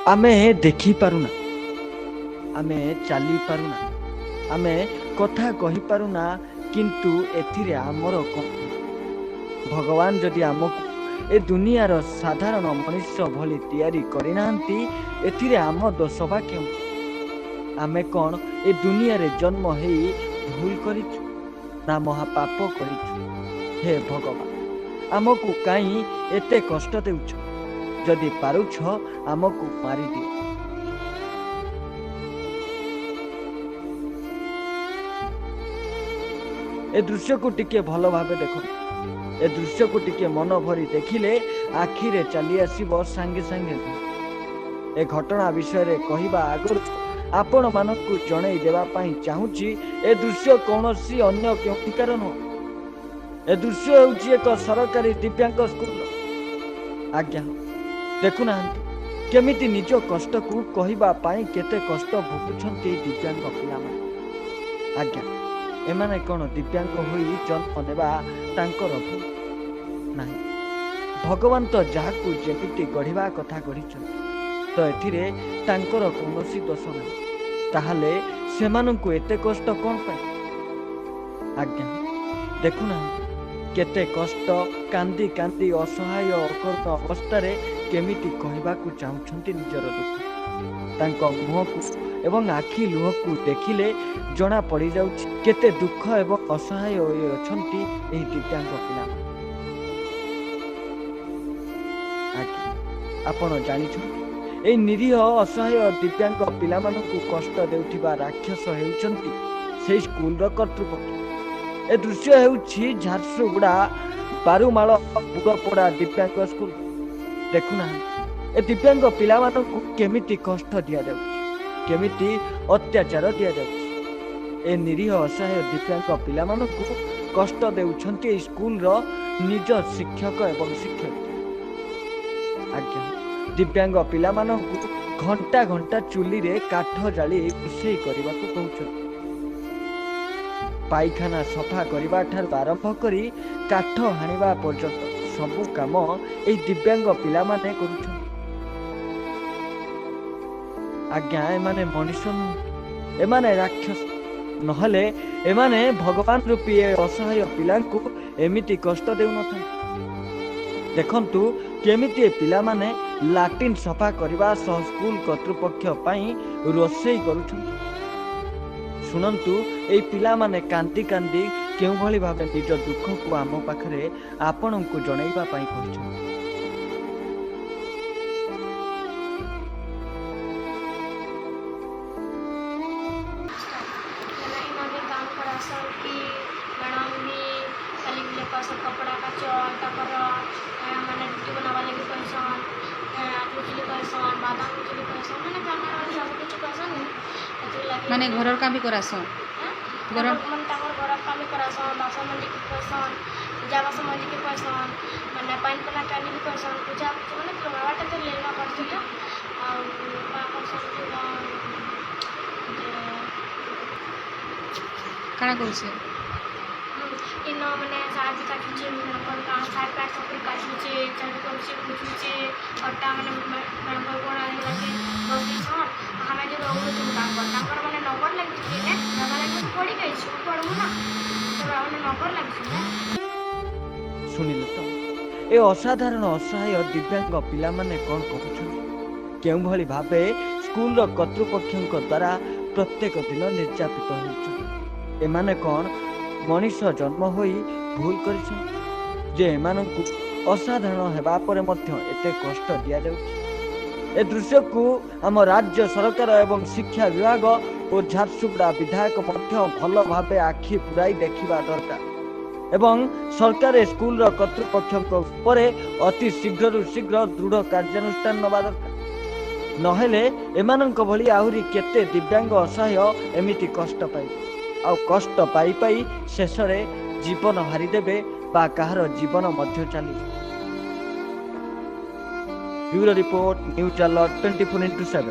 आमे देखी पारुना, आमे चली पारुना, आमे कथा कही पारुना, किंतु एथिरे आमर भगवान जदि आमको ए दुनियार साधारण मनुष्य भली तैयारी करिनांती एथिरे आम दोष बा क्यों? आमे कौन ए दुनिया रे जन्म हेई भूल करिछु ना महापाप करिछु? हे भगवान आमको काई एते कष्ट देउछ? जदि पारुछ आमको मारी दियो। ए दृश्य को टिके भल भावे देखो, ए दृश्य को टिके मन भरी देखिले आखिरे चली आसीबो संगे संगे। ए घटना विषय रे कहिबा आगुर आपण मानकु जणै देबा पई चाहूची ए दृश्य कोनोसी अन्य केउठिकार न। ए दृश्य हेउची एक सरकारी दिव्यांग स्कूल। आज्ञा देखुना केमिति निज कष्ट को कहिबा पई केते कष्ट भोगुछंती दिव्यांग पिला माने। आज्ञा एमाने कोन दिव्यांग होई जन्म नेबा तांकर भूल नाही। भगवान तो जाहाकु जेमिति गढ़िबा कथा गढ़िछन तो एथिरे तांकर कोनोसी दोष नाही। ताहले सेमानंकु एते कष्ट कोन पाए? आज्ञा देखुना केते कष्ट कांदी कांदी असहाय अकर्म अवस्था केमिति कहबाकू चाहूछंती निजर दुख। तांको मुह को एवं आखि लुह को देखिले जना पड़ी जाउछि केते दुख एवं असहाय अछंती एही दिव्यांग पिला। आज्ञा आपण जानिछु ए निरीह असहाय दिव्यांग पिला मानकु कष्ट देउथिबा राक्षस हेउचंती से स्कूल रो कर्तृपक्ष। ए दृश्य हेउछि झारसुगुड़ा बारुमाल बुगपड़ा दिव्यांग स्कूल। देखुना ए दिव्यांग पिला मानकु केमिति कष्ट दिया जाउछि, केमिति अत्याचार दिया जाउछि। ए निरीह असहाय दिव्यांग पिला मानकु कष्ट देउछंती स्कूल रो निज शिक्षक एवं शिक्षक। आज्ञा दिव्यांग पिला मानकु घंटा घंटा चुली रे काठ जाली रोषेई करबाकू कहउछन। पाइखाना सफा करबा ठार आरंभ करी काठ हानिबा पर्यंत सबु काम ए दिव्यांग पिला माने करूछन। आज्ञा एमाने मनुष्य एमाने राक्षस नहले एमाने भगवान रूपी असहाय पिलांकु एमिति कष्ट देउ नथन। देखंतु केमिति पिला माने लाट्रिन सफा करबा सह स्कूल कर्तृपक्ष पई रोषेई करूछन। सुनंतु ए पिला माने कांदी कांदी केउ भली भाबे निज दुख को आम पाखरे आपणंकु जणैबा पई कहछन। कपड़ा का चल माने रुटी बनावा लगी पैसन रुटी पैसन बादाम रुटी पैसन माने जाना सब कुछ पैसन माने घरर काम भी करासन घर मन ताकर घर काम भी करासन बासन मंडी के पैसन पूजा बासन मंडी के पैसन माने पानी पना कानी भी पैसन पूजा माने प्रभावटा तो लेना पड़थिला आ का पैसन काना करछे इन माने साथ काटुचे मन का साथ काट सब काटुचे चल करछे कुछुचे अट्टा माने मन कोना लागे बगी छ हमें जो रोग तुम तांकर माने नंबर लागिछि ने नंबर लागी पड़ी गई छु पड़मु ना तो माने नंबर लागिछि ने। सुनिले तो ए असाधारण असहाय दिव्यांग पिला माने कोन कहउछन केउ भली भाबे स्कूल रो कर्तृपक्षक द्वारा प्रत्येक दिन निर्यापित होउछ। एमाने कोन मनुष्य जन्म होई भूल करिछन जे एमानंकु असाधारण हेबा परे मध्य एते कष्ट दिया जाउछि। ए दृश्य को आम राज्य सरकार एवं शिक्षा विभाग और झारसुगुड़ा विधायक मध्य भल भाबे आखि पुराई देखिबा दरकार एवं सरकार स्कूल रो कर्तृपक्षक उपरे अति शीघ्र दृढ़ कार्यानुष्ठान नबा दरकार। नहेले एमानंक भली आहुरी केते दिव्यांग असहाय एमिति कष्ट पाइबे आ कष्ट पाई पाई शेष रे जीवन हारी देबे बा कहार जीवन मध्य चली। Bureau report news alert 24x7।